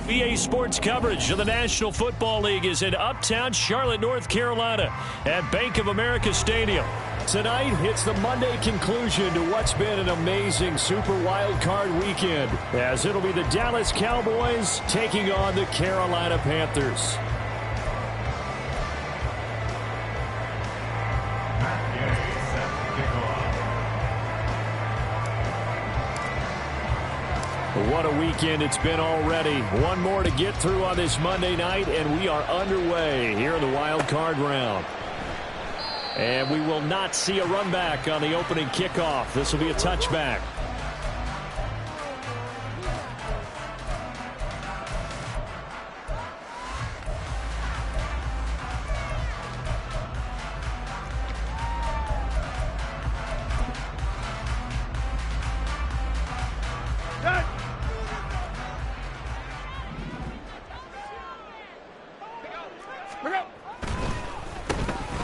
EA Sports coverage of the National Football League is in uptown Charlotte, North Carolina at Bank of America Stadium. Tonight, it's the Monday conclusion to what's been an amazing Super Wild Card weekend, as it'll be the Dallas Cowboys taking on the Carolina Panthers. What a weekend it's been already. One more to get through on this Monday night, and we are underway here in the wild card round. And we will not see a run back on the opening kickoff. This will be a touchback.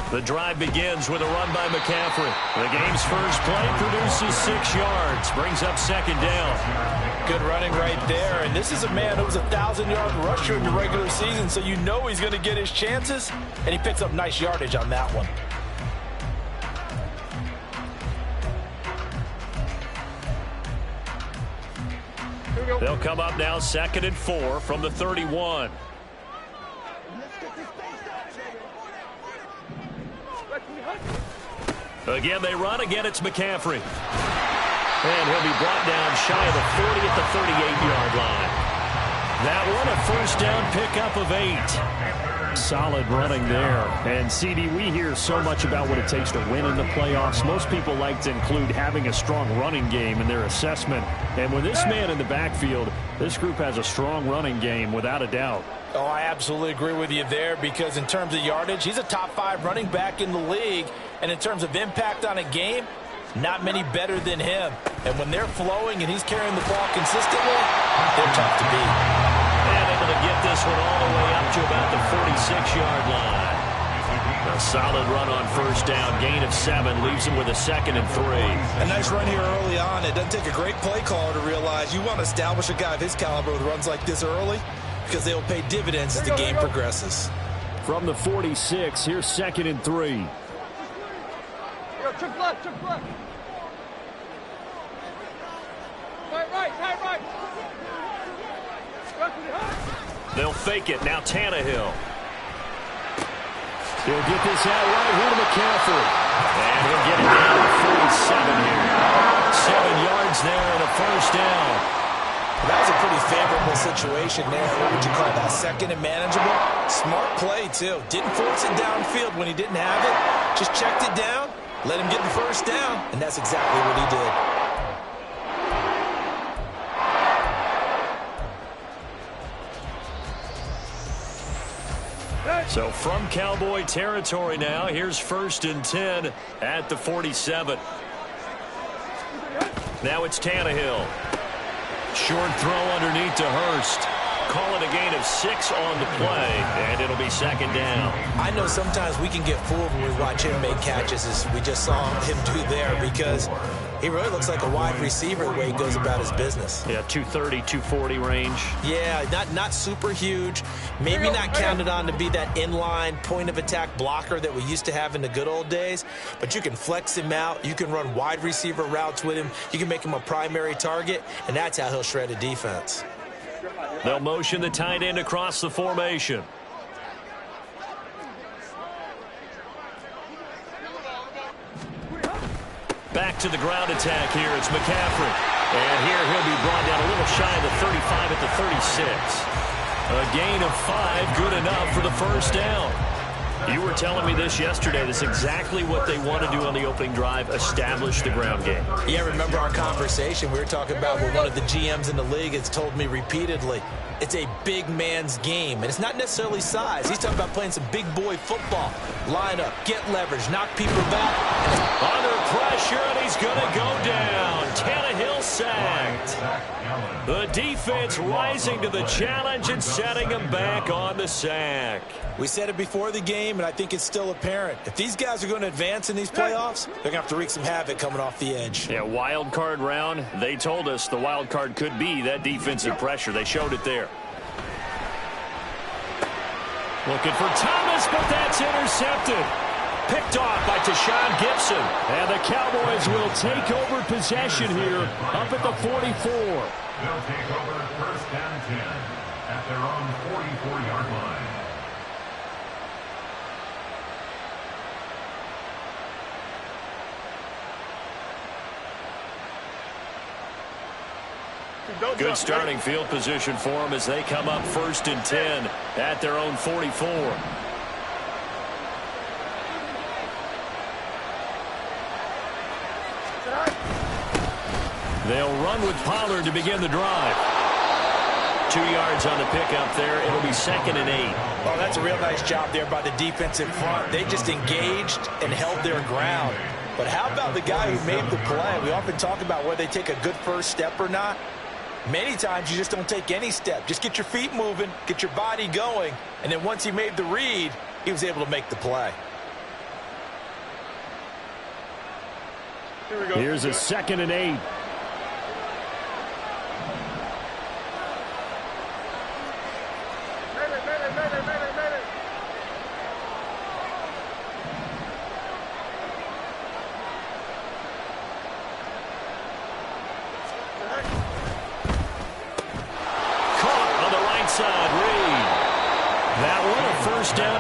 The drive begins with a run by McCaffrey. The game's first play produces 6 yards, brings up second down. Good running right there, and this is a man who was a 1,000-yard rusher in the regular season, so you know he's going to get his chances, and he picks up nice yardage on that one. They'll come up now 2nd and 4 from the 31. Again, they run. Again, it's McCaffrey. And he'll be brought down shy of the 40 at the 38-yard line. That one, a first down pickup of 8. Solid running there. And, CD, we hear so much about what it takes to win in the playoffs. Most people like to include having a strong running game in their assessment. And with this man in the backfield, this group has a strong running game without a doubt. Oh, I absolutely agree with you there, because in terms of yardage, he's a top 5 running back in the league. And in terms of impact on a game, not many better than him. And when they're flowing and he's carrying the ball consistently, they're tough to beat. And able to get this one all the way up to about the 46-yard line. A solid run on first down. Gain of 7 leaves him with a 2nd and 3. A nice run here early on. It doesn't take a great play caller to realize you want to establish a guy of his caliber with runs like this early, because they will pay dividends as the game progresses. From the 46, here's 2nd and 3. Trick left. Right. They'll fake it. Now Tannehill. He'll get this out right here to McCaffrey. And he'll get it down to 47 here. 7 yards there and a first down. That was a pretty favorable situation there. What would you call that? 2nd and manageable? Smart play, too. Didn't force it downfield when he didn't have it. Just checked it down. Let him get the first down, and that's exactly what he did. So from Cowboy territory now, here's 1st and 10 at the 47. Now it's Tannehill. Short throw underneath to Hurst. Call it a gain of 6 on the play, and it'll be 2nd down. I know sometimes we can get fooled when we watch him make catches, as we just saw him do there, because he really looks like a wide receiver the way he goes about his business. Yeah, 230, 240 range. Yeah, not super huge. Maybe not counted on to be that inline point-of-attack blocker that we used to have in the good old days, but you can flex him out. You can run wide receiver routes with him. You can make him a primary target, and that's how he'll shred a defense. They'll motion the tight end across the formation. Back to the ground attack here. It's McCaffrey. And here he'll be brought down a little shy of the 35 at the 36. A gain of 5, good enough for the first down. You were telling me this yesterday. This is exactly what they want to do on the opening drive, establish the ground game. Yeah, remember our conversation. We were talking about what one of the GMs in the league has told me repeatedly. It's a big man's game, and it's not necessarily size. He's talking about playing some big boy football. Line up, get leverage, knock people back. Under pressure, and he's going to go down. Tannehill sacked. The defense rising to the challenge and setting him back on the sack. We said it before the game, and I think it's still apparent. If these guys are going to advance in these playoffs, they're going to have to wreak some havoc coming off the edge. Yeah, wild card round. They told us the wild card could be that defensive pressure. They showed it there. Looking for Thomas, but that's intercepted. Picked off by Tashawn Gibson. And the Cowboys will take over possession here up at the 44. They'll take over first and 10 at their own 44-yard line. Good starting field position for them as they come up first and 10 at their own 44. They'll run with Pollard to begin the drive. 2 yards on the pickup there. It'll be 2nd and 8. Oh, that's a real nice job there by the defensive front. They just engaged and held their ground. But how about the guy who made the play? We often talk about whether they take a good first step or not. Many times you just don't take any step. Just get your feet moving, get your body going, and then once he made the read, he was able to make the play. Here we go. Here's a 2nd and 8.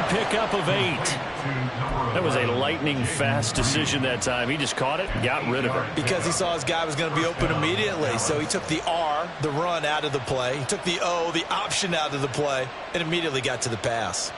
Pickup of 8. That was a lightning-fast decision that time. He just caught it and got rid of it. Because he saw his guy was going to be open immediately. So he took the R, the run, out of the play. He took the O, the option, out of the play, and immediately got to the pass.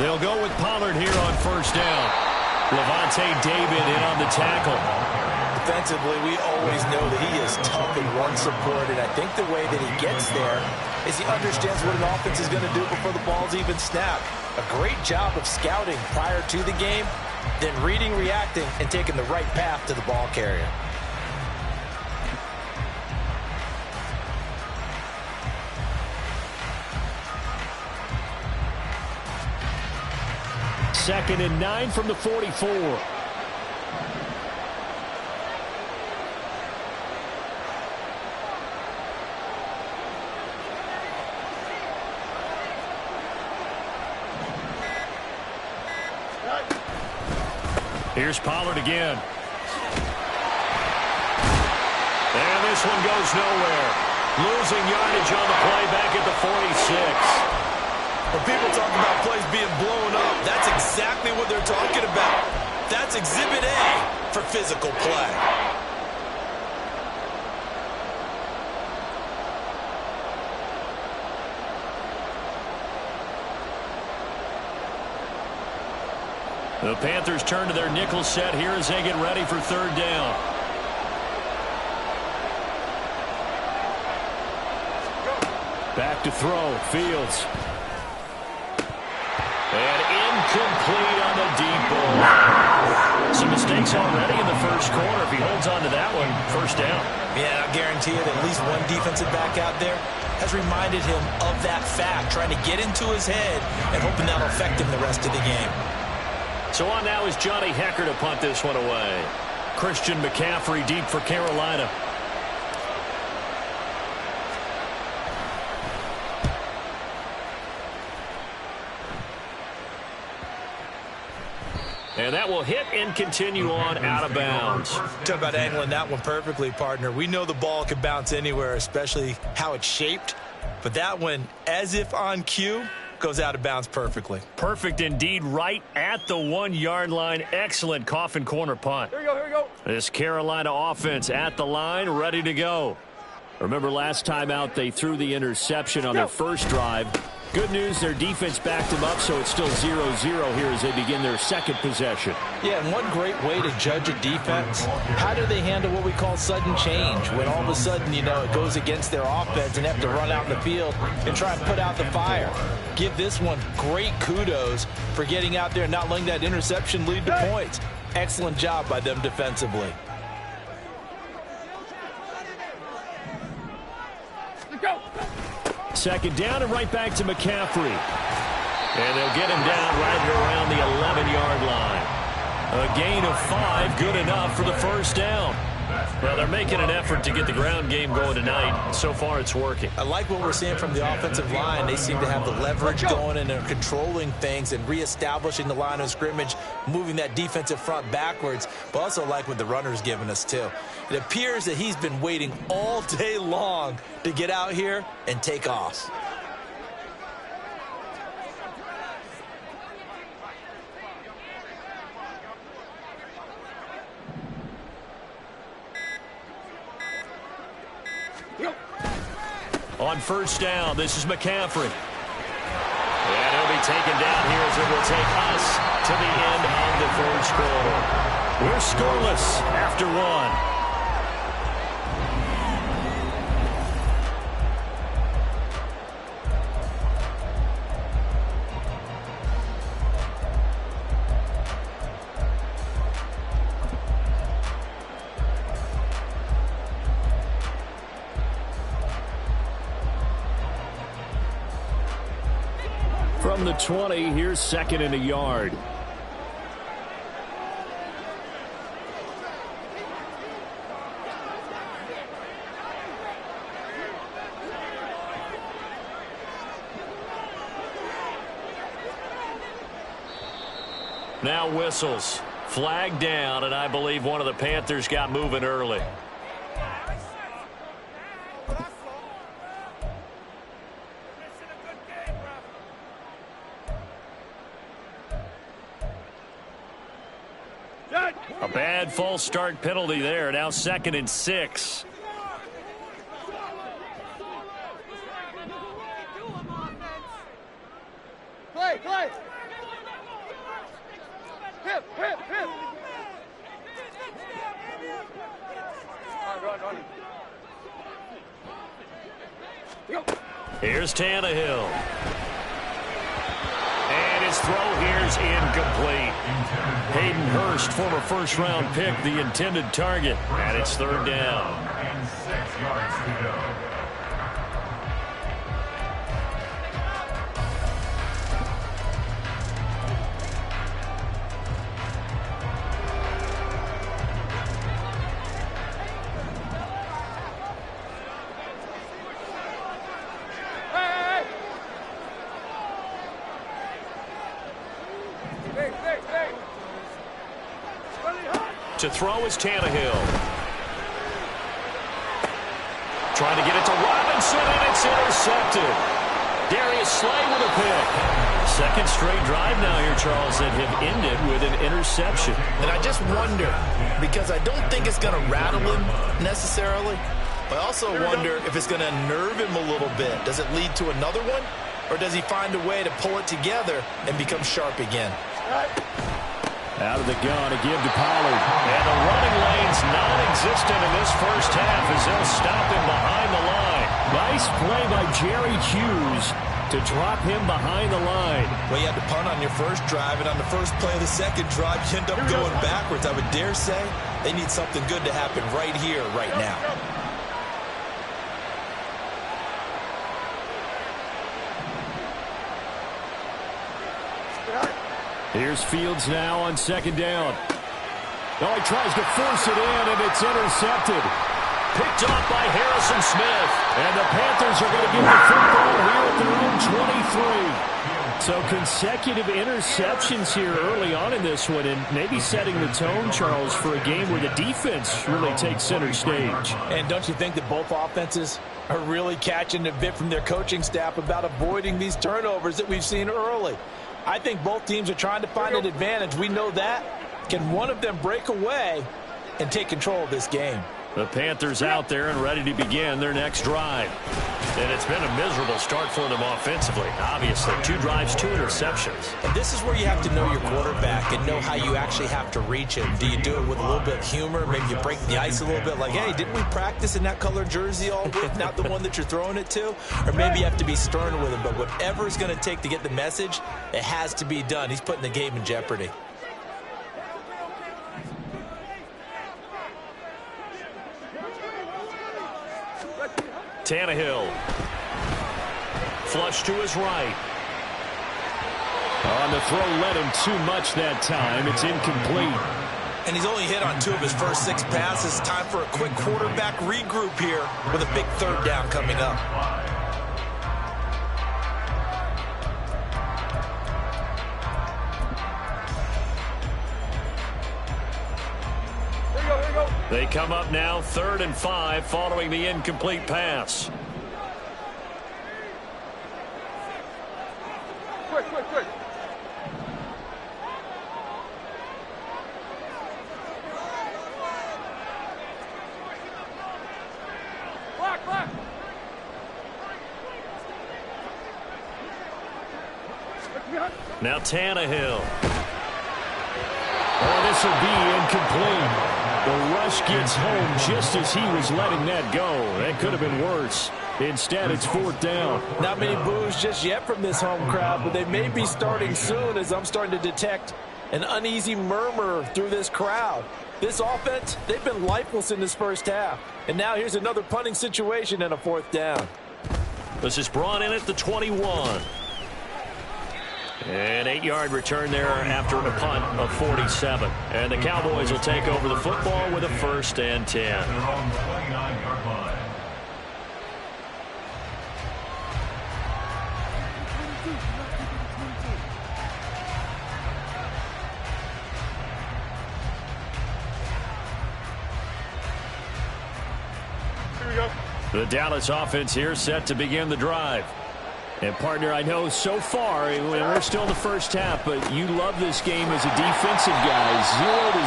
They'll go with Pollard here on first down. Levante David in on the tackle. Defensively, we always know that he is tough in run support, and I think the way that he gets there is he understands what an offense is going to do before the ball's even snapped. A great job of scouting prior to the game, then reading, reacting, and taking the right path to the ball carrier. Second and 9 from the 44. Here's Pollard again. And this one goes nowhere. Losing yardage on the play back at the 46. When people talk about plays being blown up, that's exactly what they're talking about. That's Exhibit A for physical play. The Panthers turn to their nickel set here as they get ready for third down. Back to throw. Fields. And incomplete on the deep ball. Some mistakes already in the first quarter. If he holds on to that one, first down. Yeah, I guarantee you that at least one defensive back out there has reminded him of that fact, trying to get into his head and hoping that'll affect him the rest of the game. So on now is Johnny Hecker to punt this one away. Christian McCaffrey deep for Carolina. And that will hit and continue on out of bounds. Talk about angling that one perfectly, partner. We know the ball can bounce anywhere, especially how it's shaped. But that one, as if on cue, goes out of bounds perfectly. Perfect indeed, right at the 1-yard line. Excellent coffin corner punt. Here we go, here we go. This Carolina offense at the line, ready to go. Remember last time out, they threw the interception on their first drive. Good news, their defense backed them up, so it's still 0-0 here as they begin their second possession. Yeah, and one great way to judge a defense, how do they handle what we call sudden change? When all of a sudden, you know, it goes against their offense and they have to run out in the field and try and put out the fire. Give this one great kudos for getting out there and not letting that interception lead to points. Excellent job by them defensively. Second down and right back to McCaffrey. And they'll get him down right around the 11-yard line. A gain of 5, good enough for the first down. Well, they're making an effort to get the ground game going tonight. So far, it's working. I like what we're seeing from the offensive line. They seem to have the leverage going, and they're controlling things and reestablishing the line of scrimmage, moving that defensive front backwards, but also like what the runner's giving us, too. It appears that he's been waiting all day long to get out here and take off. On first down, this is McCaffrey. And he'll be taken down here as it will take us to the end of the first quarter. We're scoreless after one. From the 20, here's second and a yard. Now whistles. Flag down, and I believe one of the Panthers got moving early. A bad false start penalty there. Now second and 6. Play. Hip. Run. Here's Tannehill. And his throw here's incomplete. Hayden Hurst, former first-round pick, the intended target. And it's third down. And 6 yards to go. To throw is Tannehill. Trying to get it to Robinson, and it's intercepted. Darius Slay with a pick. Second straight drive now here, Charles, that have ended with an interception. And I just wonder, because I don't think it's going to rattle him necessarily, but I also wonder if it's going to nerve him a little bit. Does it lead to another one, or does he find a way to pull it together and become sharp again? Out of the gun, a give to Pollard. And the running lane's non-existent in this first half as they'll stop him behind the line. Nice play by Jerry Hughes to drop him behind the line. Well, you had to punt on your first drive, and on the first play of the second drive, you end up going backwards. I would dare say they need something good to happen right here, right now. Here's Fields now on second down. Oh, he tries to force it in, and it's intercepted. Picked off by Harrison Smith. And the Panthers are going to get the football here at their own 23. So consecutive interceptions here early on in this one, and maybe setting the tone, Charles, for a game where the defense really takes center stage. And don't you think that both offenses are really catching a bit from their coaching staff about avoiding these turnovers that we've seen early? I think both teams are trying to find an advantage. We know that. Can one of them break away and take control of this game? The Panthers out there and ready to begin their next drive. And it's been a miserable start for them offensively. Obviously, 2 drives, 2 interceptions. And this is where you have to know your quarterback and know how you actually have to reach him. Do you do it with a little bit of humor? Maybe you break the ice a little bit like, hey, didn't we practice in that color jersey all week, not the one that you're throwing it to? Or maybe you have to be stern with him. But whatever it's going to take to get the message, it has to be done. He's putting the game in jeopardy. Tannehill. Flush to his right. On the throw, led him too much that time. It's incomplete. And he's only hit on 2 of his first 6 passes. Time for a quick quarterback regroup here with a big 3rd down coming up. They come up now 3rd and 5 following the incomplete pass. Quick. Block. Now Tannehill. Oh, this will be incomplete. The rush gets home just as he was letting that go. That could have been worse. Instead, it's 4th down. Not many boos just yet from this home crowd, but they may be starting soon as I'm starting to detect an uneasy murmur through this crowd. This offense, they've been lifeless in this first half. And now here's another punting situation and a 4th down. This is brought in at the 21. An 8-yard return there after a punt of 47. And the Cowboys will take over the football with a 1st and 10. Their own 29-yard line. The Dallas offense here set to begin the drive. And, partner, I know so far, we're still in the first half, but you love this game as a defensive guy. 0-0.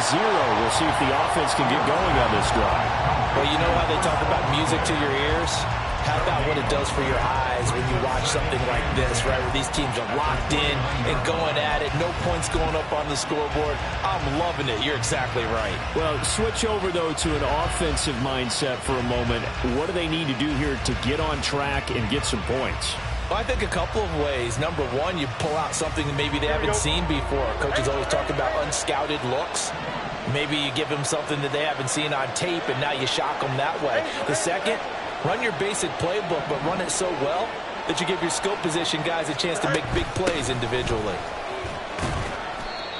We'll see if the offense can get going on this drive. Well, you know how they talk about music to your ears? How about what it does for your eyes when you watch something like this, right, where these teams are locked in and going at it, no points going up on the scoreboard? I'm loving it. You're exactly right. Well, switch over, though, to an offensive mindset for a moment. What do they need to do here to get on track and get some points? Well, I think a couple of ways. Number one, you pull out something that maybe they haven't seen before. Coaches always talk about unscouted looks. Maybe you give them something that they haven't seen on tape, and now you shock them that way. The second, run your basic playbook, but run it so well that you give your skill position guys a chance to make big plays individually.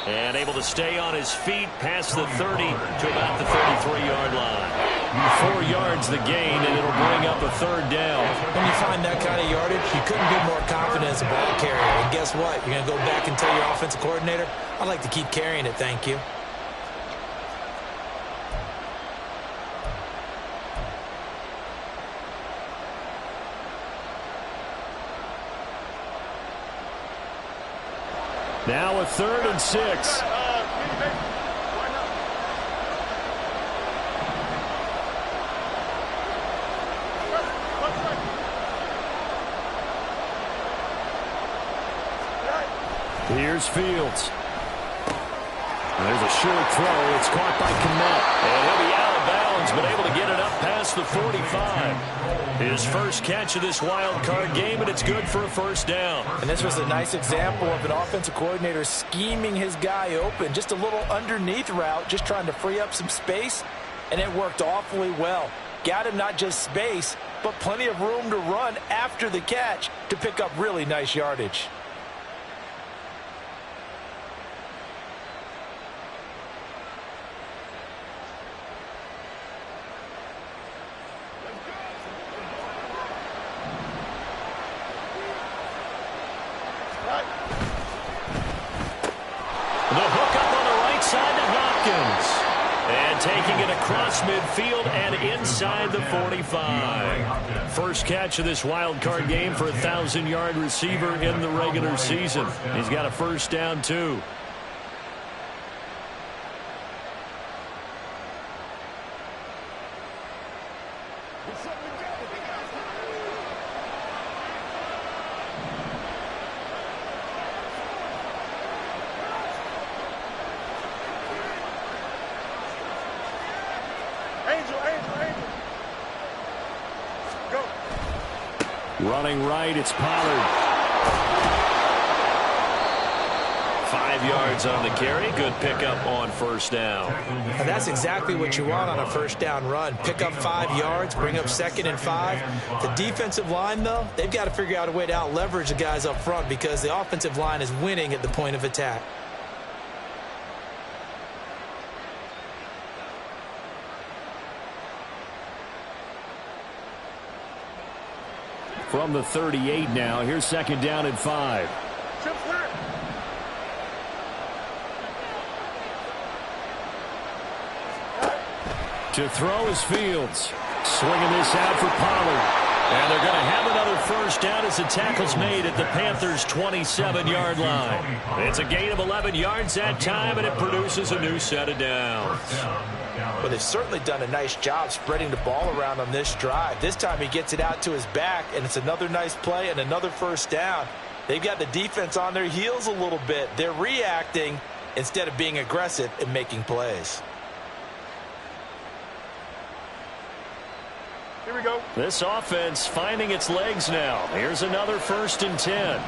And able to stay on his feet past the 30 to about the 33-yard line. 4 yards the gain, and it'll bring up a 3rd down. When you find that kind of yardage, you couldn't be more confident as a ball carrier. And guess what? You're going to go back and tell your offensive coordinator, I'd like to keep carrying it, thank you. Now a 3rd and 6. Here's Fields. There's a short throw. It's caught by Kmet. And he'll be out of bounds, but able to get it up past the 45. His first catch of this wild card game, and it's good for a 1st down. And this was a nice example of an offensive coordinator scheming his guy open. Just a little underneath route, just trying to free up some space, and it worked awfully well. Got him not just space, but plenty of room to run after the catch to pick up really nice yardage. The hook up on the right side to Hopkins. And taking it across midfield and inside the 45. First catch of this wild card game for a 1,000-yard receiver in the regular season. He's got a 1st down, too. Running right, it's Pollard. 5 yards on the carry. Good pickup on first down. And that's exactly what you want on a first down run. Pick up 5 yards, bring up 2nd and 5. The defensive line, though, they've got to figure out a way to out-leverage the guys up front because the offensive line is winning at the point of attack. From the 38 now, here's 2nd down and 5. To throw is Fields. Swinging this out for Pollard. And they're going to have another first down as the tackle's made at the Panthers' 27-yard line. It's a gain of 11 yards that time, and it produces a new set of downs. Well, they've certainly done a nice job spreading the ball around on this drive. This time he gets it out to his back, and it's another nice play and another first down. They've got the defense on their heels a little bit. They're reacting instead of being aggressive and making plays. Here we go. This offense finding its legs now. Here's another 1st and 10.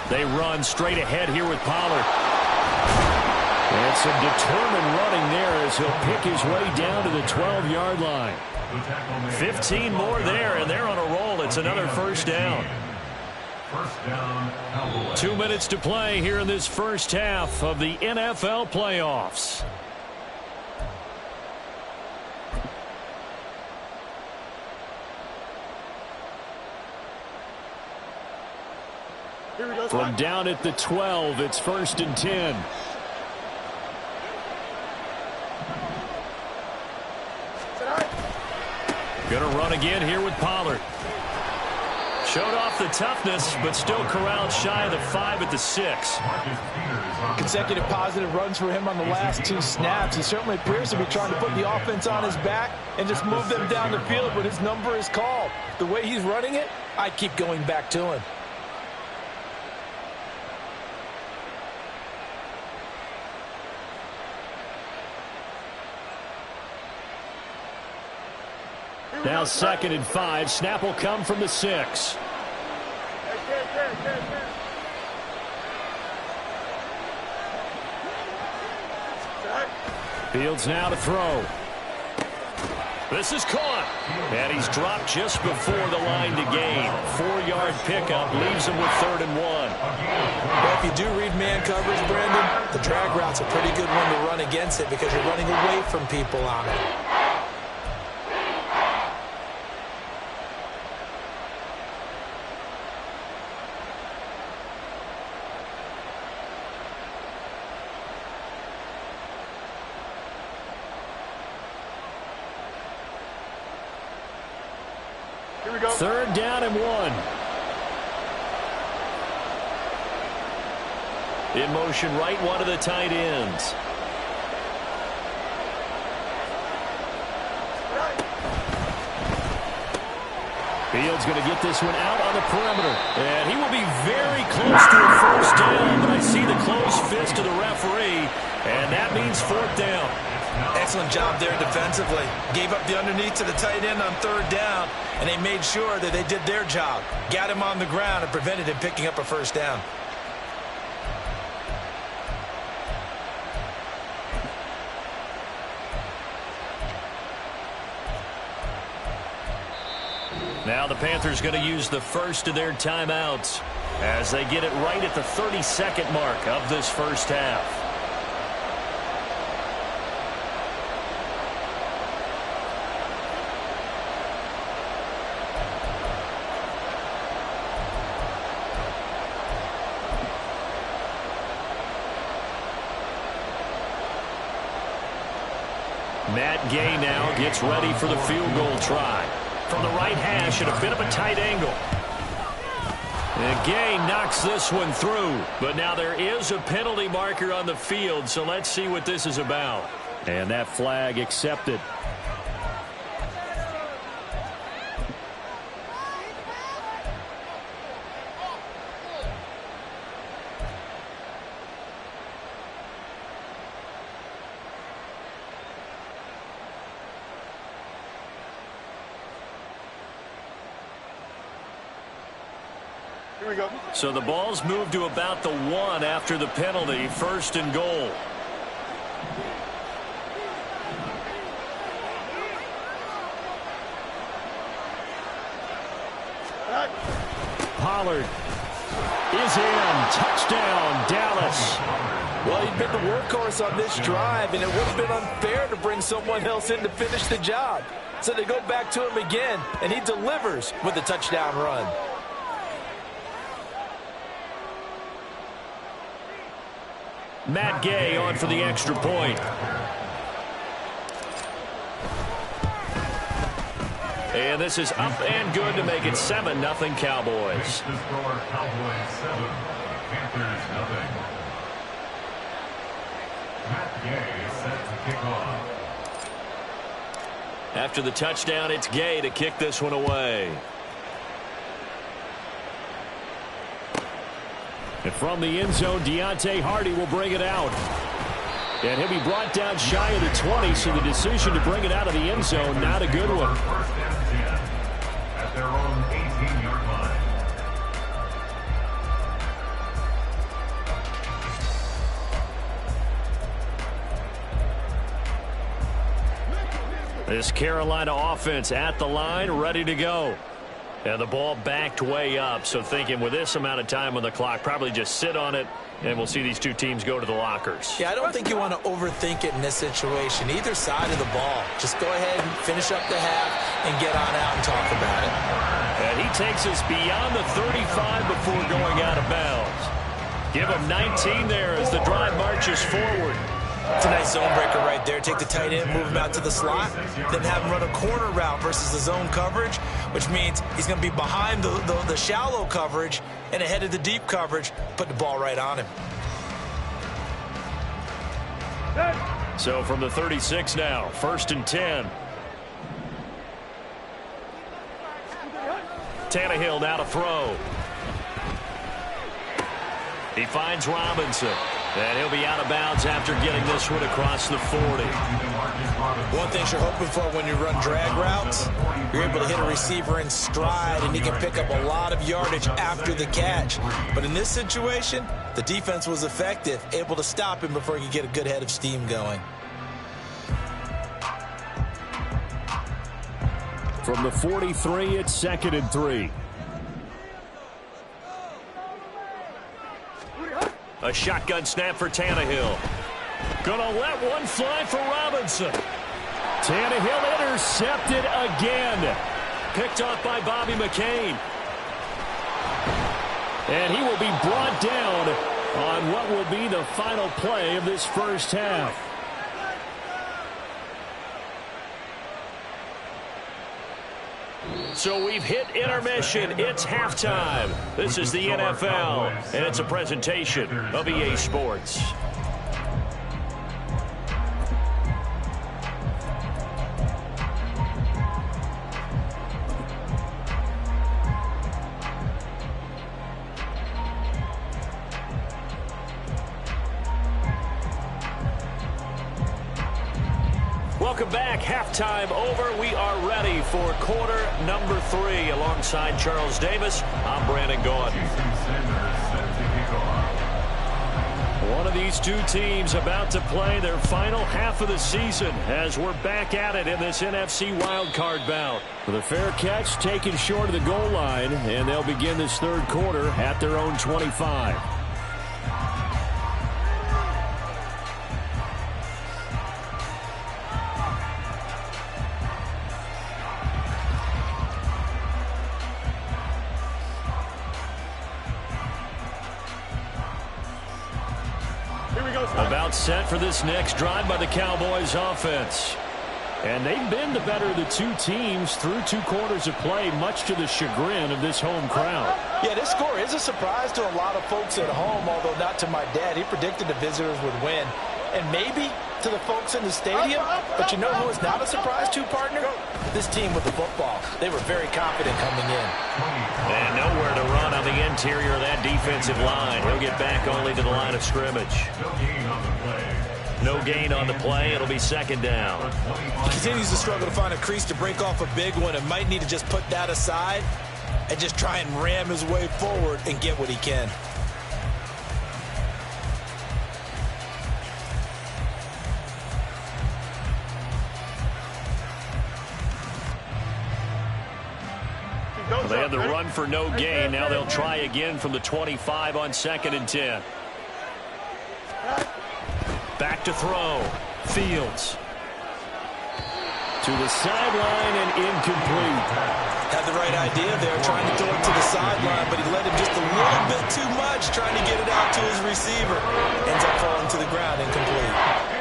They run straight ahead here with Pollard. And some determined running there as he'll pick his way down to the 12-yard line. 15 more there, and they're on a roll. It's another first down. 2 minutes to play here in this first half of the NFL playoffs. From down at the 12, it's 1st and 10. Going to run again here with Pollard. Showed off the toughness, but still corralled shy of the 5 at the 6. Consecutive positive runs for him on the last 2 snaps. He certainly appears to be trying to put the offense on his back and just move them down the field when his number is called. The way he's running it, I'd keep going back to him. Now 2nd and 5. Snap will come from the 6. Fields now to throw. This is caught. And he's dropped just before the line to gain. 4-yard pickup leaves him with 3rd and 1. Well, if you do read man coverage, Brandon, the drag route's a pretty good one to run against it because you're running away from people on it. Here we go. 3rd down and 1. In motion right, one of the tight ends. Fields going to get this one out on the perimeter. And he will be very close to a first down, but I see the closed fist of the referee, and that means 4th down. Excellent job there defensively. Gave up the underneath to the tight end on 3rd down, and they made sure that they did their job. Got him on the ground and prevented him picking up a first down. Now the Panthers going to use the first of their timeouts as they get it right at the 32nd mark of this first half. Matt Gay now gets ready for the field goal try. From the right hash at a bit of a tight angle. And Gay knocks this one through. But now there is a penalty marker on the field, so let's see what this is about. And that flag accepted. So the ball's moved to about the 1 after the penalty, 1st and goal. Pollard is in. Touchdown, Dallas. Well, he'd been the workhorse on this drive, and it would have been unfair to bring someone else in to finish the job. So they go back to him again, and he delivers with a touchdown run. Matt Gay on for the extra point. And this is up and good to make it 7-0 Cowboys. The score, Cowboys 7, Panthers 0. Matt Gay set to kick off. After the touchdown, it's Gay to kick this one away. And from the end zone, Deontay Hardy will bring it out. And he'll be brought down shy of the 20, so the decision to bring it out of the end zone, not a good one. First and 10 at their own 18-yard line. This Carolina offense at the line, ready to go. And the ball backed way up, so thinking with this amount of time on the clock, probably just sit on it, and we'll see these two teams go to the lockers. Yeah, I don't think you want to overthink it in this situation. Either side of the ball. Just go ahead and finish up the half and get on out and talk about it. And he takes us beyond the 35 before going out of bounds. Give him 19 there as the drive marches forward. It's a nice zone breaker right there. Take the tight end, move him out to the slot, then have him run a corner route versus the zone coverage, which means he's going to be behind the shallow coverage and ahead of the deep coverage. Put the ball right on him. So from the 36 now, 1st and 10. Tannehill now to throw. He finds Robinson. And he'll be out of bounds after getting this one across the 40. One thing you're hoping for when you run drag routes, you're able to hit a receiver in stride, and he can pick up a lot of yardage after the catch. But in this situation, the defense was effective, able to stop him before he could get a good head of steam going. From the 43, it's 2nd and 3. A shotgun snap for Tannehill. Gonna let one fly for Robinson. Tannehill intercepted again. Picked off by Bobby McCain. And he will be brought down on what will be the final play of this first half. So we've hit intermission. It's halftime. This is the NFL, and it's a presentation of EA Sports. Welcome back. Halftime over. We are ready for quarter number 3. Alongside Charles Davis, I'm Brandon Gordon. One of these two teams about to play their final half of the season as we're back at it in this NFC wildcard bout. With a fair catch taken short of the goal line, and they'll begin this third quarter at their own 25. About set for this next drive by the Cowboys offense. And they've been the better of the two teams through 2 quarters of play, much to the chagrin of this home crowd. Yeah, this score is a surprise to a lot of folks at home, although not to my dad. He predicted the visitors would win. And maybe to the folks in the stadium, but you know who is not a surprise to, partner? This team with the football. They were very confident coming in. And nowhere to run on the interior of that defensive line. He'll get back only to the line of scrimmage. No gain on the play. It'll be 2nd down. Continues to struggle to find a crease to break off a big one and might need to just put that aside and just try and ram his way forward and get what he can. They had the run for no gain. Now they'll try again from the 25 on 2nd and 10. Back to throw. Fields. To the sideline and incomplete. Had the right idea there, trying to throw it to the sideline, but he led him just a little bit too much, trying to get it out to his receiver. Ends up falling to the ground, incomplete.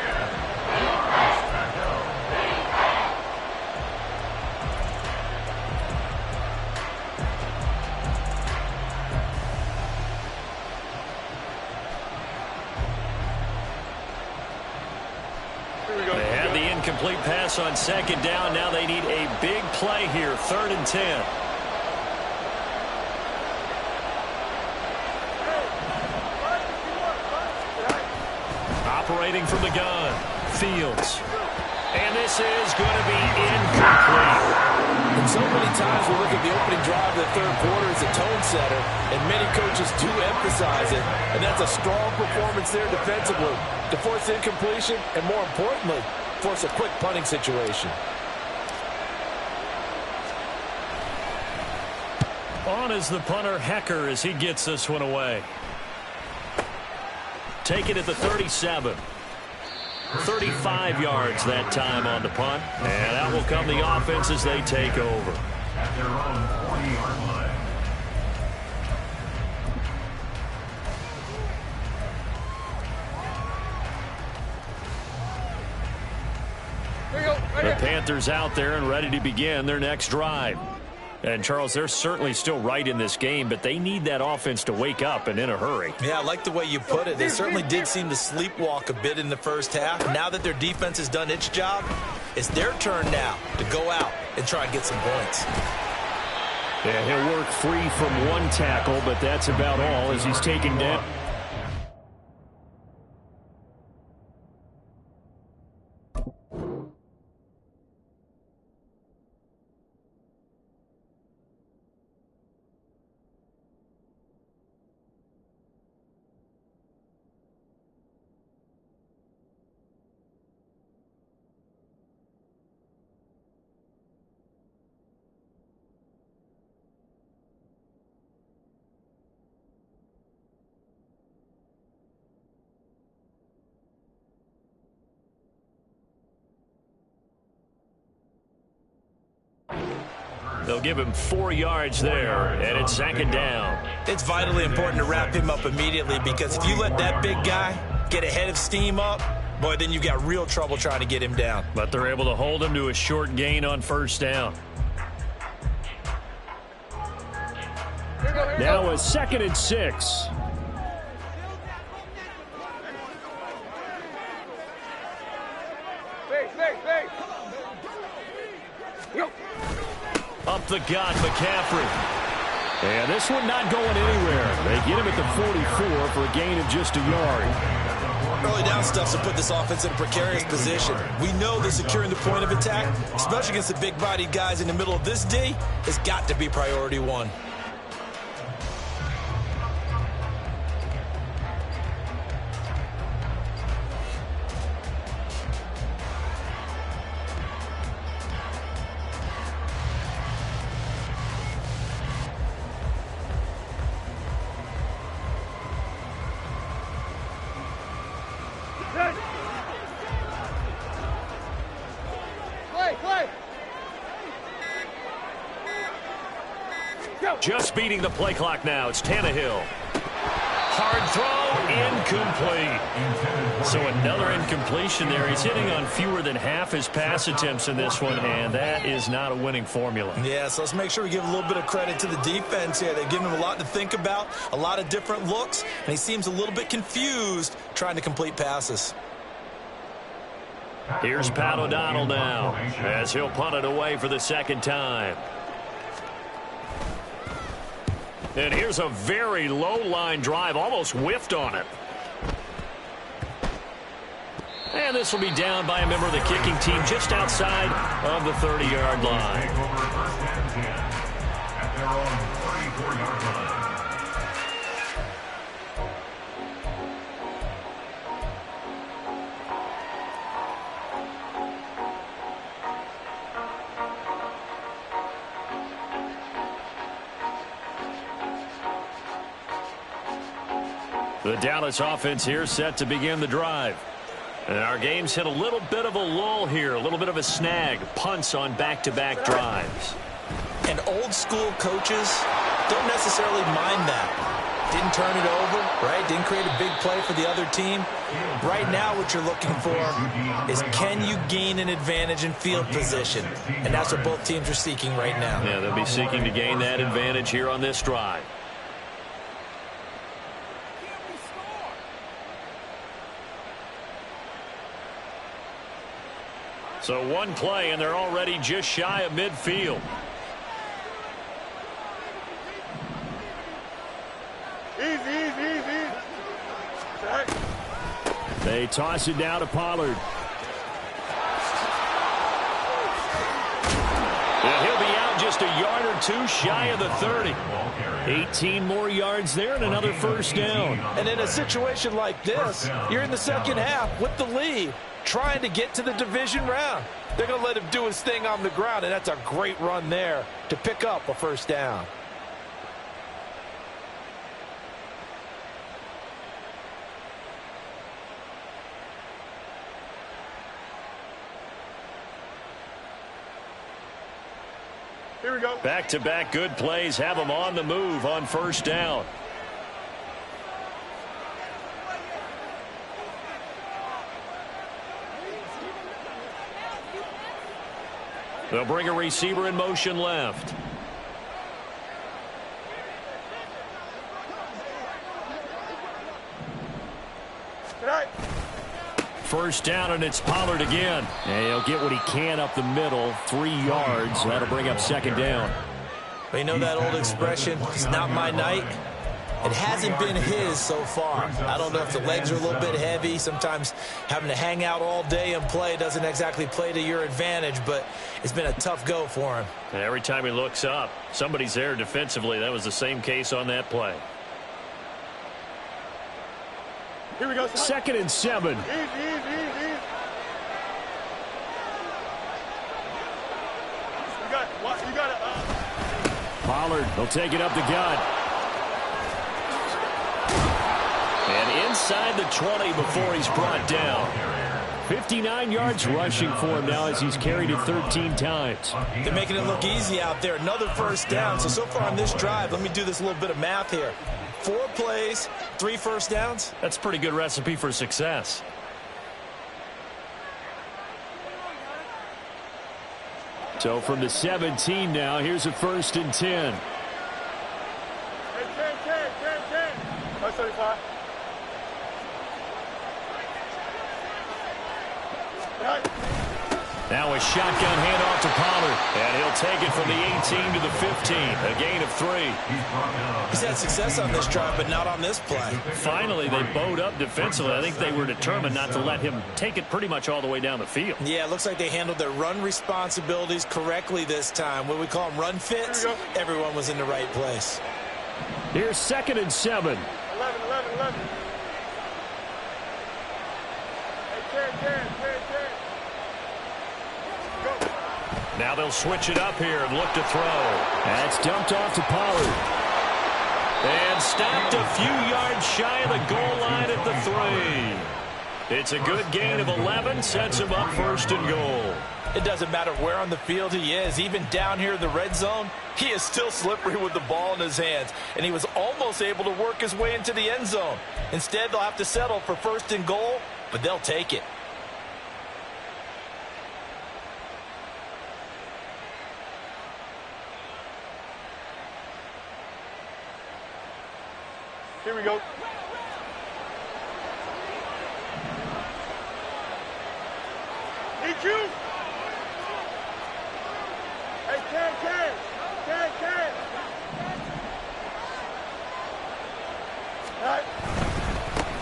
Complete pass on 2nd down. Now they need a big play here. 3rd and 10. Operating from the gun. Fields. And this is going to be incomplete. And so many times we look at the opening drive of the 3rd quarter as a tone setter, and many coaches do emphasize it, and that's a strong performance there defensively to force incompletion and, more importantly, force a quick punting situation. On is the punter, Hecker, as he gets this one away. Take it at the 37. 35 yards that time on the punt. And out will come the offense as they take over. At their own 40-yard line. The Panthers out there and ready to begin their next drive. And, Charles, they're certainly still right in this game, but they need that offense to wake up and in a hurry. Yeah, I like the way you put it. They certainly did seem to sleepwalk a bit in the first half. Now that their defense has done its job, it's their turn now to go out and try and get some points. Yeah, he'll work free from one tackle, but that's about all as he's taken down. They'll give him 4 yards there, and it's 2nd down. It's vitally important to wrap him up immediately, because if you let that big guy get a head of steam up, boy, then you've got real trouble trying to get him down. But they're able to hold him to a short gain on 1st down. Now a 2nd and 6. Up the gut, McCaffrey. And this one not going anywhere. They get him at the 44 for a gain of just a yard. Early down stuff to put this offense in a precarious position. We know that securing the point of attack, especially against the big-bodied guys in the middle of this D, has got to be priority one. Just beating the play clock now. It's Tannehill. Hard throw, incomplete. So another incompletion there. He's hitting on fewer than half his pass attempts in this one, and that is not a winning formula. Yeah, so let's make sure we give a little bit of credit to the defense here. They've given him a lot to think about, a lot of different looks, and he seems a little bit confused trying to complete passes. Here's Pat O'Donnell now as he'll punt it away for the 2nd time. And here's a very low-line drive, almost whiffed on it. And this will be down by a member of the kicking team just outside of the 30-yard line. Take over 1st and 10 at their own 34-yard line. The Dallas offense here set to begin the drive. And our game's hit a little bit of a lull here, a little bit of a snag. Punts on back-to-back drives. And old school coaches don't necessarily mind that. Didn't turn it over, right? Didn't create a big play for the other team. Right now what you're looking for is, can you gain an advantage in field position? And that's what both teams are seeking right now. Yeah, they'll be seeking to gain that advantage here on this drive. So one play, and they're already just shy of midfield. Easy. They toss it down to Pollard. And he'll be out just a yard or two shy of the 30. 18 more yards there and another first down. And in a situation like this, you're in the second half with the lead, trying to get to the division round. They're going to let him do his thing on the ground, and that's a great run there to pick up a first down. Here we go. Back-to-back good plays have them on the move on first down. They'll bring a receiver in motion left. First down, and it's Pollard again. And he'll get what he can up the middle, 3 yards. That'll bring up second down. Well, you know that old expression, it's not my night. It hasn't been his so far. I don't know if the legs are a little bit heavy. Sometimes having to hang out all day and play doesn't exactly play to your advantage, but it's been a tough go for him. And every time he looks up, somebody's there defensively. That was the same case on that play. Here we go. Second and 7. Easy. You got it. Pollard, he'll take it up the gut. And inside the 20 before he's brought down. 59 yards rushing for him now as he's carried it 13 times. They're making it look easy out there. Another first down. So far on this drive, let me do this little bit of math here. 4 plays, 3 first downs. That's a pretty good recipe for success. So from the 17 now, here's a first and 10. Hey, 10. That's 35. Now a shotgun handoff to Pollard. And he'll take it from the 18 to the 15. A gain of 3. He's had success on this drive, but not on this play. Finally, they bowed up defensively. I think they were determined not to let him take it pretty much all the way down the field. Yeah, it looks like they handled their run responsibilities correctly this time. What we call them run fits, everyone was in the right place. Here's second and 7. 11. Hey, 10. Now they'll switch it up here and look to throw. That's dumped off to Pollard. And stopped a few yards shy of the goal line at the 3. It's a good gain of 11, sets him up first and goal. It doesn't matter where on the field he is. Even down here in the red zone, he is still slippery with the ball in his hands. And he was almost able to work his way into the end zone. Instead, they'll have to settle for first and goal, but they'll take it. Here we go. Need you. Hey, 10.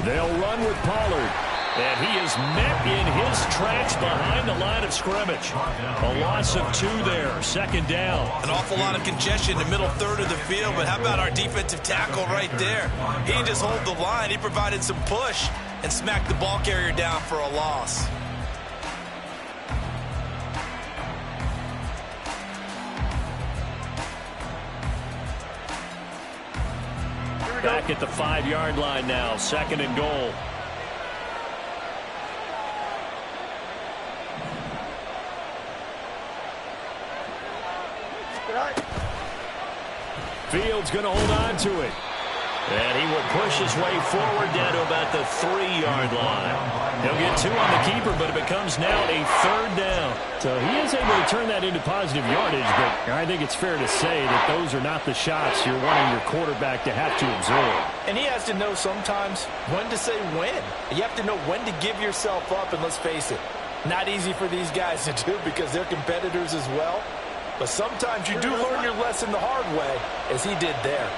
They'll run with Pollard. And he is met in his tracks behind the line of scrimmage. A loss of 2 there, second down. An awful lot of congestion in the middle third of the field, but how about our defensive tackle right there? He didn't just hold the line, he provided some push and smacked the ball carrier down for a loss. Back at the 5-yard line now, second and goal. Fields going to hold on to it. And he will push his way forward down to about the 3-yard line. He'll get 2 on the keeper, but it becomes now a 3rd down. So he is able to turn that into positive yardage, but I think it's fair to say that those are not the shots you're wanting your quarterback to have to absorb. And he has to know sometimes when to say when. You have to know when to give yourself up, and let's face it, not easy for these guys to do because they're competitors as well. But sometimes you do learn your lesson the hard way, as he did there.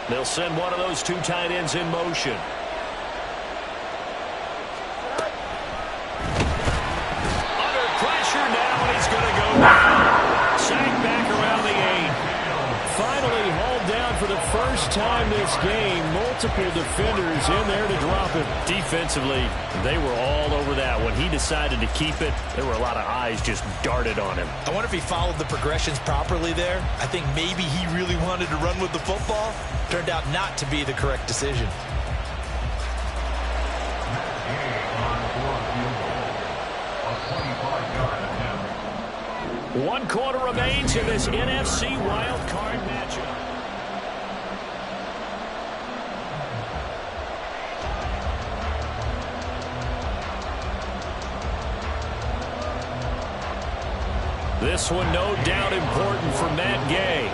They'll send one of those 2 tight ends in motion. Under pressure now, and he's going to go down. Sacked back around the 8. Finally hauled down for the first time this game. Multiple defenders in there to drop him. Defensively, they were all over that. When he decided to keep it, there were a lot of eyes just darted on him. I wonder if he followed the progressions properly there. I think maybe he really wanted to run with the football. Turned out not to be the correct decision. One quarter remains in this NFC wild card matchup. This one no doubt important for Matt Gay.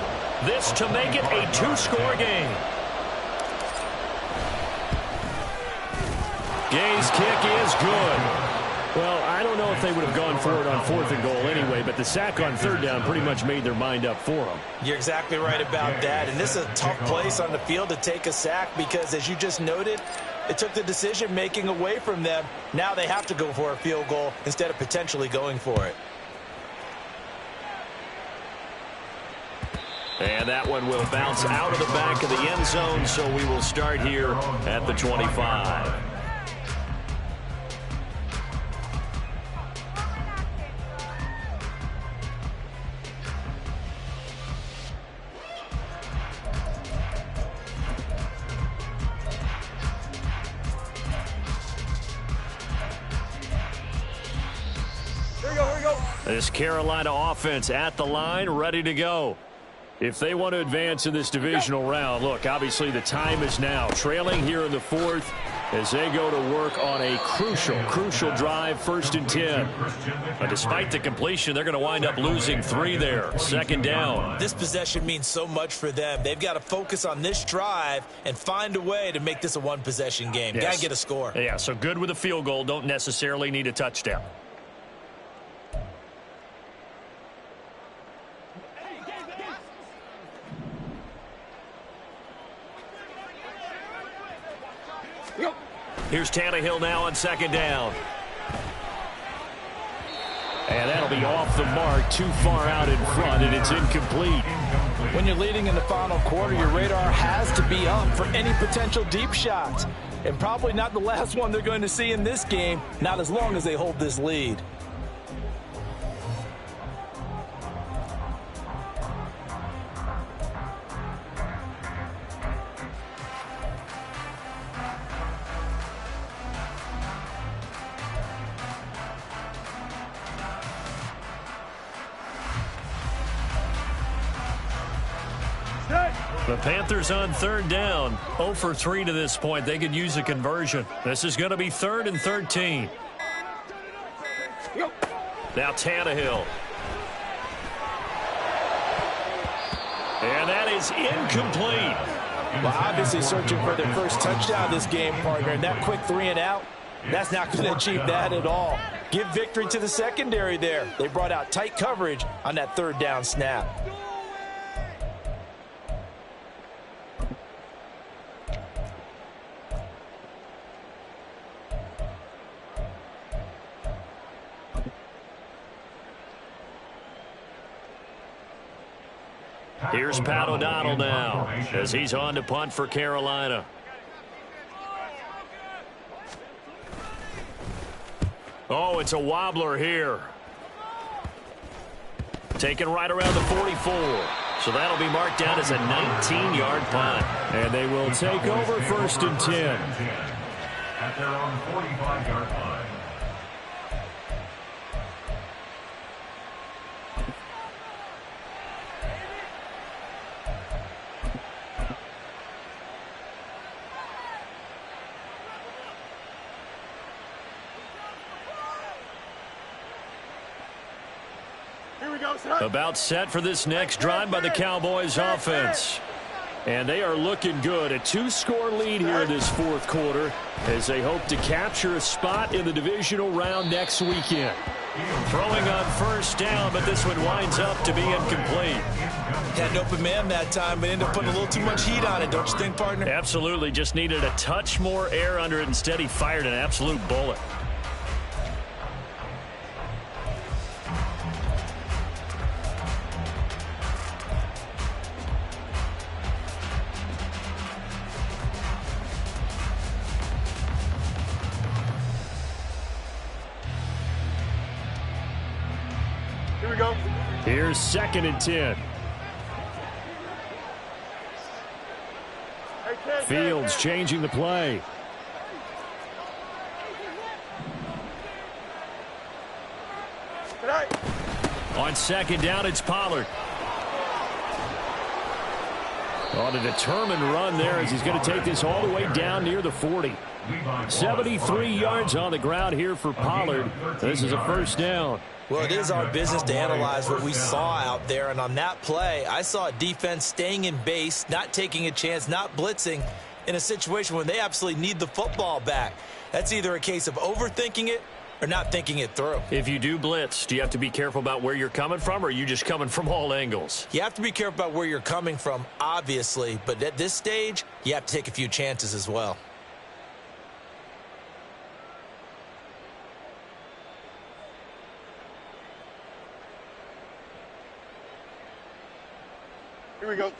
This to make it a 2-score game. Gay's kick is good. Well, I don't know if they would have gone for it on 4th and goal anyway, but the sack on 3rd down pretty much made their mind up for them. You're exactly right about that. And this is a tough place on the field to take a sack because, as you just noted, it took the decision-making away from them. Now they have to go for a field goal instead of potentially going for it. And that one will bounce out of the back of the end zone, so we will start here at the 25. Here we go. This Carolina offense at the line, ready to go. If they want to advance in this divisional round, look, obviously the time is now. Trailing here in the 4th as they go to work on a crucial drive, 1st and 10. But despite the completion, they're going to wind up losing 3 there. 2nd down. This possession means so much for them. They've got to focus on this drive and find a way to make this a 1-possession game. Yes. Got to get a score. Yeah, so good with a field goal. Don't necessarily need a touchdown. Here's Tannehill now on 2nd down. And that'll be off the mark, too far out in front, and it's incomplete. When you're leading in the final quarter, your radar has to be up for any potential deep shots. And probably not the last one they're going to see in this game, not as long as they hold this lead. The Panthers on 3rd down, 0 for 3 to this point. They could use a conversion. This is going to be 3rd and 13. Now Tannehill. And that is incomplete. Well, obviously searching for their first touchdown this game, partner. And that quick 3 and out, that's not going to achieve that at all. Give victory to the secondary there. They brought out tight coverage on that 3rd down snap. Here's Pat O'Donnell now as he's on to punt for Carolina. Oh, it's a wobbler here. Taken right around the 44. So that'll be marked down as a 19-yard punt. And they will take over 1st and 10. At their own 45-yard line. About set for this next drive by the Cowboys offense. And they are looking good. A 2-score lead here in this 4th quarter as they hope to capture a spot in the divisional round next weekend. Throwing on 1st down, but this one winds up to be incomplete. Had an open man that time, but ended up putting a little too much heat on it, don't you think, partner? Absolutely. Just needed a touch more air under it. Instead, he fired an absolute bullet. Here's 2nd and 10. Fields changing the play. On 2nd down, it's Pollard. On a determined run there as he's going to take this all the way down near the 40. 73 yards on the ground here for Pollard. This is a 1st down. Well, it is our business to analyze what we saw out there. And on that play, I saw a defense staying in base, not taking a chance, not blitzing in a situation when they absolutely need the football back. That's either a case of overthinking it or not thinking it through. If you do blitz, do you have to be careful about where you're coming from, or are you just coming from all angles? You have to be careful about where you're coming from, obviously. But at this stage, you have to take a few chances as well. Here we go.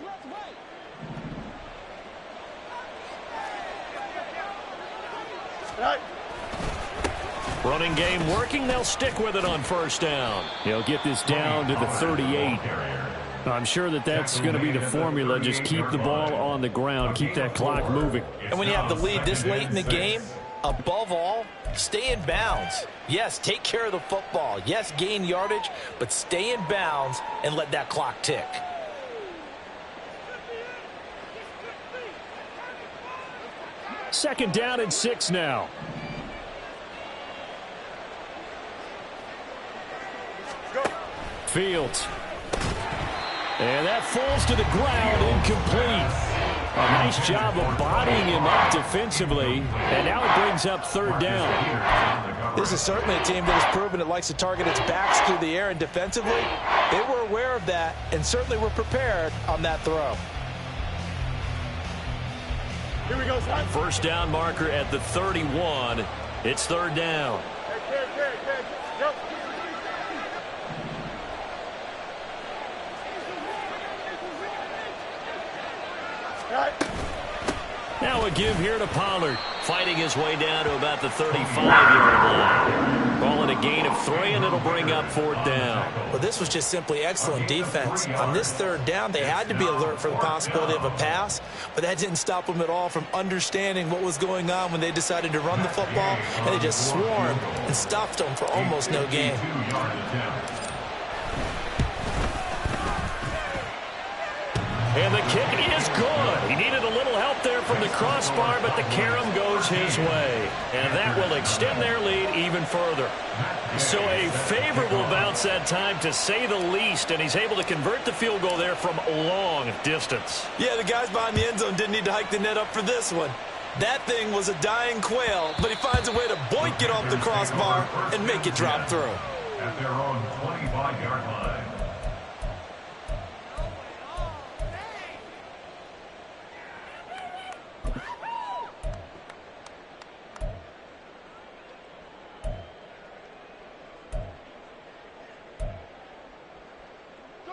Running game working. They'll stick with it on 1st down. He'll get this down to the 38. I'm sure that's going to be the formula. Just keep the ball on the ground. Keep that clock moving. And when you have the lead this late in the game, above all, stay in bounds. Yes, take care of the football. Yes, gain yardage, but stay in bounds and let that clock tick. Second down and 6 now. Fields. And that falls to the ground, incomplete. A nice job of bodying him up defensively, and now it brings up 3rd down. This is certainly a team that has proven it likes to target its backs through the air, and defensively, they were aware of that and certainly were prepared on that throw. Here we go, son. 1st down marker at the 31. It's 3rd down. Yep. Now a give here to Pollard. Fighting his way down to about the 35-yard line. Call it a gain of 3, and it'll bring up 4th down. Well, this was just simply excellent defense. On this 3rd down, they had to be alert for the possibility of a pass, but that didn't stop them at all from understanding what was going on when they decided to run the football, and they just swarmed and stuffed them for almost no gain. And the kick is good. He needed a little help there from the crossbar, but the carom goes his way. And that will extend their lead even further. So a favorable bounce that time, to say the least, and he's able to convert the field goal there from long distance. Yeah, the guys behind the end zone didn't need to hike the net up for this one. That thing was a dying quail, but he finds a way to boink it off the crossbar and make it drop through. At their own 25-yard line.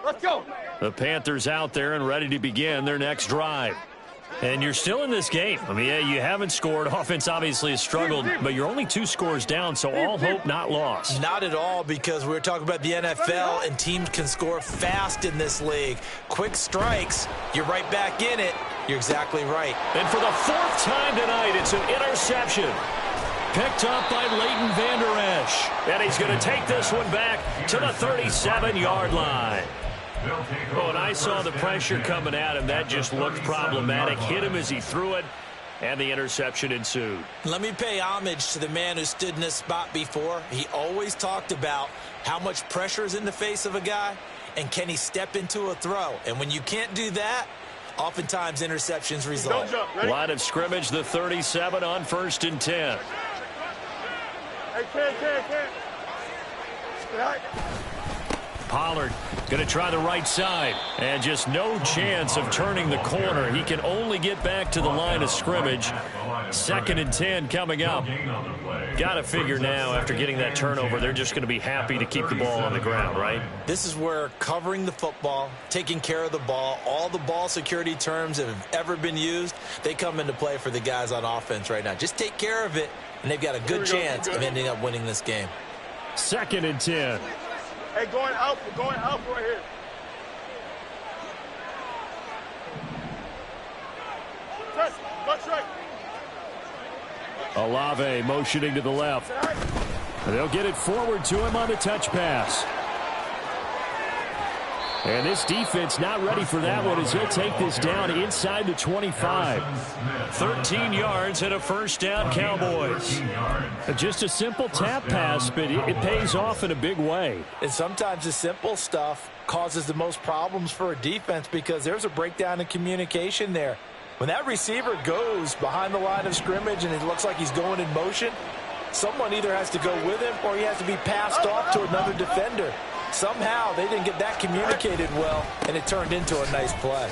Let's go. The Panthers out there and ready to begin their next drive. And you're still in this game. I mean, yeah, you haven't scored. Offense obviously has struggled, but you're only 2 scores down, so all hope not lost. Not at all, because we were talking about the NFL, and teams can score fast in this league. Quick strikes, you're right back in it. You're exactly right. And for the 4th time tonight, it's an interception. Picked up by Leighton Vander Esch. And he's going to take this one back to the 37-yard line. Oh, and I saw the pressure coming at him. That just looked problematic. Hit him as he threw it, and the interception ensued. Let me pay homage to the man who stood in this spot before. He always talked about how much pressure is in the face of a guy, and can he step into a throw. And when you can't do that, oftentimes interceptions result. Line of scrimmage, the 37 on 1st and 10. Hey, can't. Pollard going to try the right side, and just no chance of turning the corner. He can only get back to the line of scrimmage. 2nd and 10 coming up. Got to figure now, after getting that turnover, they're just going to be happy to keep the ball on the ground, right? This is where covering the football, taking care of the ball, all the ball security terms that have ever been used, they come into play for the guys on offense right now. Just take care of it, and they've got a good chance of ending up winning this game. 2nd and 10. Hey, going out right here. Press, left, right. Olave motioning to the left. They'll get it forward to him on the touch pass. And this defense not ready for that one as he'll take this down inside the 25. 13 yards and a 1st down, Cowboys. Just a simple tap pass, but it pays off in a big way. And sometimes the simple stuff causes the most problems for a defense because there's a breakdown in communication there. When that receiver goes behind the line of scrimmage and it looks like he's going in motion, someone either has to go with him or he has to be passed off to another defender. Somehow they didn't get that communicated well, and it turned into a nice play.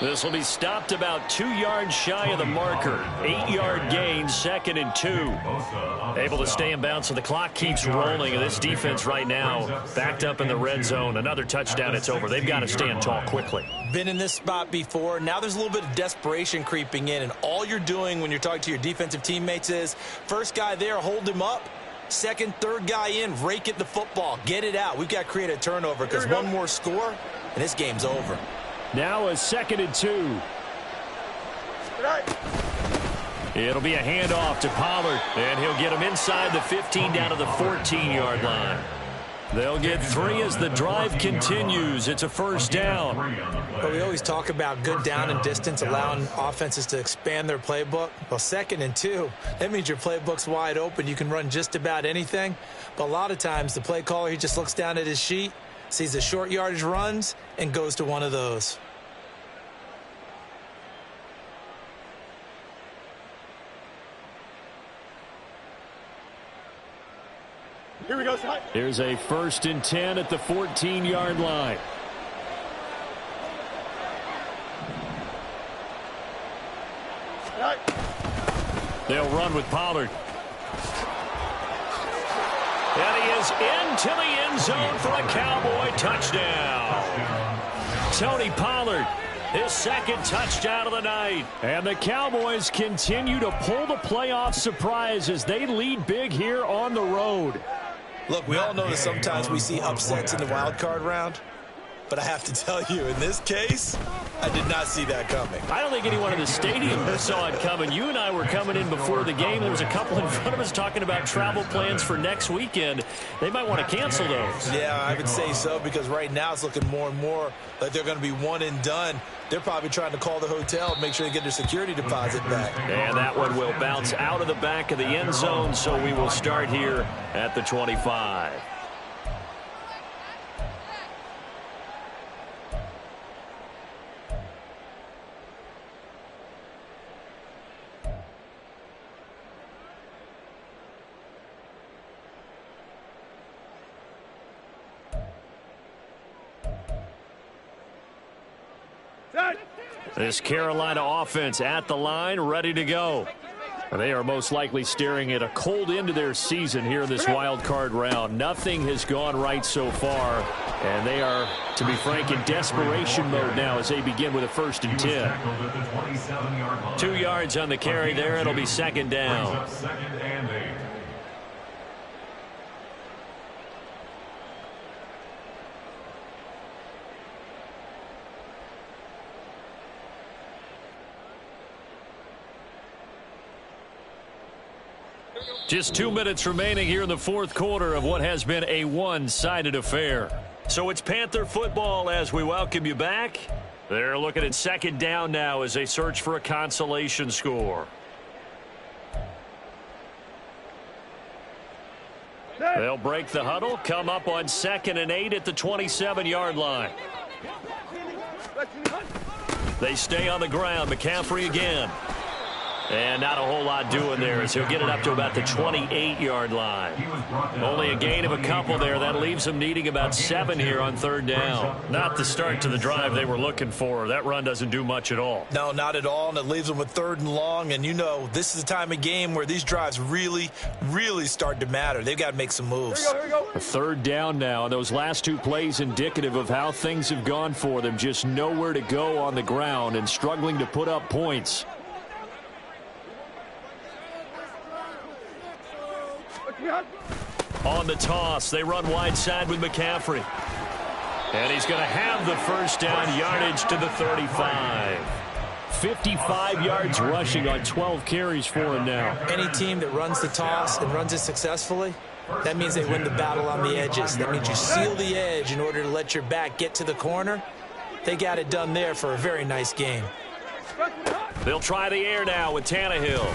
This will be stopped about 2 yards shy of the marker. 8-yard gain, 2nd and 2. Able to stay in bounds, so the clock keeps rolling. And this defense right now backed up in the red zone. Another touchdown, it's over. They've got to stand tall quickly. Been in this spot before. Now there's a little bit of desperation creeping in, and all you're doing when you're talking to your defensive teammates is, first guy there, hold him up. 2nd, 3rd guy in, rake at the football. Get it out. We've got to create a turnover because one more score, and this game's over. Now a 2nd and 2. It'll be a handoff to Pollard, and he'll get him inside the 15 down to the 14-yard line. They'll get 3 as the drive continues. It's a 1st down. But we always talk about good down and distance, allowing offenses to expand their playbook. Well, 2nd and 2, that means your playbook's wide open. You can run just about anything. But a lot of times the play caller, he just looks down at his sheet, sees the short yardage runs, and goes to one of those. Here we go, son. Here's a 1st and 10 at the 14-yard line. They'll run with Pollard. And he is into the end zone for a Cowboy touchdown. Tony Pollard, his 2nd touchdown of the night. And the Cowboys continue to pull the playoff surprise as they lead big here on the road. Look, we all know that sometimes we see upsets in the wild card round, but I have to tell you, in this case, I did not see that coming. I don't think anyone in the stadium saw it coming. You and I were coming in before the game. There was a couple in front of us talking about travel plans for next weekend. They might want to cancel those. Yeah, I would say so, because right now it's looking more and more like they're going to be one and done. They're probably trying to call the hotel and make sure they get their security deposit back. And that one will bounce out of the back of the end zone, so we will start here at the 25. This Carolina offense at the line, ready to go. They are most likely staring at a cold end to their season here in this wild card round. Nothing has gone right so far, and they are, to be frank, in desperation mode now as they begin with a 1st and 10. 2 yards on the carry there. It'll be 2nd down. Just 2 minutes remaining here in the 4th quarter of what has been a one-sided affair. So it's Panther football as we welcome you back. They're looking at 2nd down now as they search for a consolation score. They'll break the huddle, come up on 2nd and 8 at the 27-yard line. They stay on the ground. McCaffrey again. And not a whole lot doing there as he'll get it up to about the 28-yard line. Only a gain of a couple there. That leaves him needing about 7 here on 3rd down. Not the start to the drive they were looking for. That run doesn't do much at all. No, not at all, and it leaves them with 3rd and long. And you know, this is the time of game where these drives really, really start to matter. They've got to make some moves. Here we go. A 3rd down now, and those last 2 plays indicative of how things have gone for them. Just nowhere to go on the ground and struggling to put up points. On the toss, they run wide side with McCaffrey. And he's going to have the 1st down, yardage to the 35. 55 yards rushing on 12 carries for him now. Any team that runs the toss and runs it successfully, that means they win the battle on the edges. That means you seal the edge in order to let your back get to the corner. They got it done there for a very nice game. They'll try the air now with Tannehill.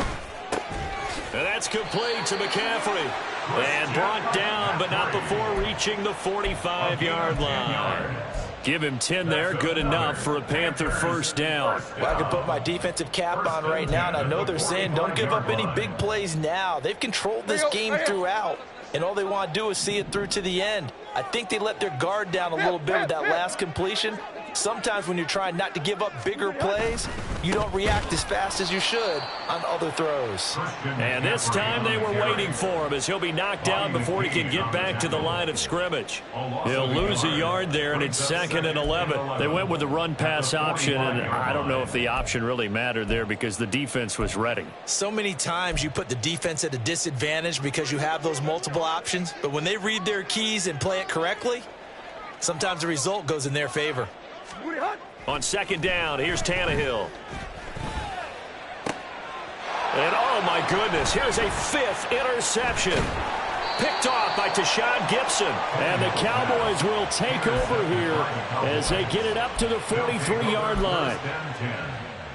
And that's complete to McCaffrey. And brought down, but not before reaching the 45-yard line. Give him 10 there. Good enough for a Panther 1st down. Well, I can put my defensive cap on right now, and I know they're saying don't give up any big plays now. They've controlled this game throughout, and all they want to do is see it through to the end. I think they let their guard down a little bit with that last completion. Sometimes when you're trying not to give up bigger plays, you don't react as fast as you should on other throws. And this time they were waiting for him as he'll be knocked down before he can get back to the line of scrimmage. He'll lose a yard there, and it's 2nd and 11. They went with the run-pass option, and I don't know if the option really mattered there because the defense was ready. So many times you put the defense at a disadvantage because you have those multiple options, but when they read their keys and play it correctly, sometimes the result goes in their favor. On 2nd down, here's Tannehill. And oh my goodness, here's a 5th interception. Picked off by Tashawn Gibson. And the Cowboys will take over here as they get it up to the 43-yard line.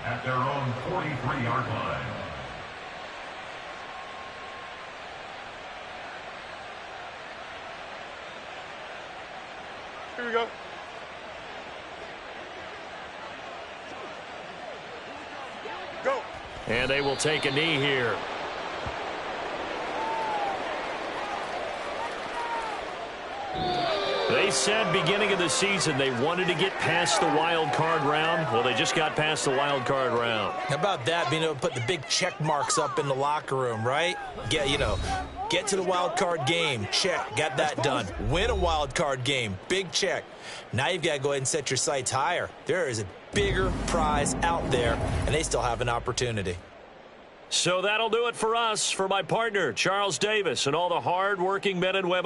At their own 43-yard line. Here we go. Go. And they will take a knee here. They said beginning of the season they wanted to get past the wild card round. Well, they just got past the wild card round. How about that, being able to put the big check marks up in the locker room, right? Get to the wild card game, check, got that done. Win a wild card game, big check. Now you've got to go ahead and set your sights higher. There is a bigger prize out there, and they still have an opportunity. So that'll do it for us. For my partner, Charles Davis, and all the hard-working men and women